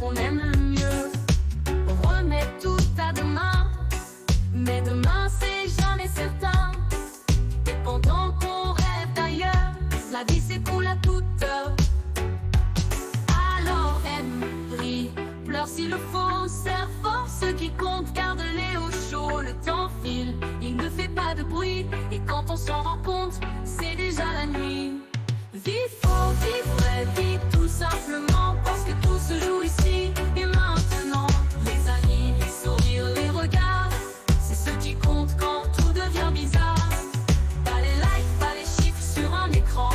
qu'on aime le mieux. On remet tout à demain, mais demain c'est jamais certain. Et pendant qu'on rêve d'ailleurs, la vie s'écoule à toute heure. Alors aime, ris, pleure s'il le faut, serre fort ceux qui comptent, garde-les au chaud. Le temps file, il ne fait pas de bruit, et quand on s'en rend compte, c'est déjà la nuit. Vis fort, vis vrai, vis tout simplement, parce que tout se joue ici et maintenant. Les amis, les sourires, les regards, c'est ce qui compte quand tout devient bizarre. Pas les likes, pas les chiffres sur un écran,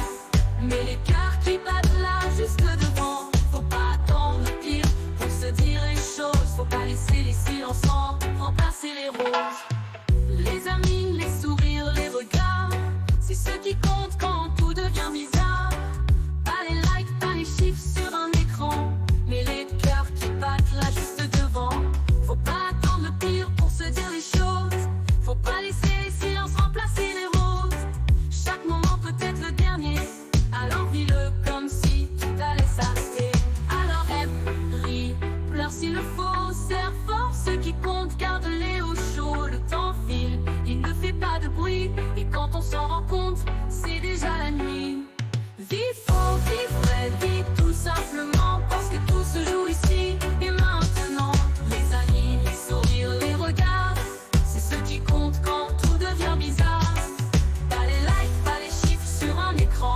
mais les cœurs qui battent là juste devant. Faut pas attendre le pire pour se dire les choses, faut pas laisser les silences remplacer les roses. Les amis, les sourires, les regards, c'est ce qui compte quand tout devient bizarre. Pas les likes, pas les chiffres sur un écran, mais les cœurs qui battent là juste devant. Faut pas attendre le pire pour se dire les choses, faut pas laisser les silences remplacer les roses. Chaque moment peut être le dernier, alors vis-le comme si tout allait s'arrêter. Alors aime, ris, pleure s'il le faut, serre fort ceux qui comptent, garde-les au chaud. Le temps file, il ne fait pas de bruit, et quand on s'en rend compte, c'est déjà la nuit. Vis fort, vis vrai, vis tout simplement, parce que tout se joue ici et maintenant. Les amis, les sourires, les regards, c'est ce qui compte quand tout devient bizarre. Pas les likes, pas les chiffres sur un écran,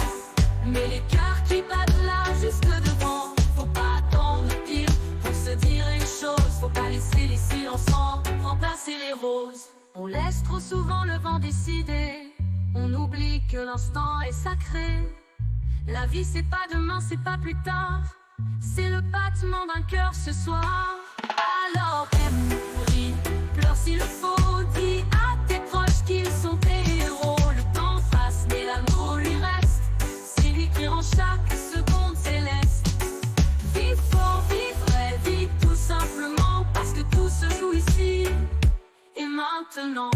mais les cœurs qui battent là juste devant. Faut pas attendre le pire pour se dire une chose, faut pas laisser les silences remplacer les roses. On laisse trop souvent le vent décider, on oublie que l'instant est sacré. La vie c'est pas demain, c'est pas plus tard, c'est le battement d'un cœur ce soir. Alors aime, ris, pleure s'il le faut, dis à tes proches qu'ils sont tes héros. Le temps passe mais l'amour lui reste, c'est lui qui rend chaque seconde céleste. Vis fort, vis vrai, vis tout simplement, parce que tout se joue ici et maintenant.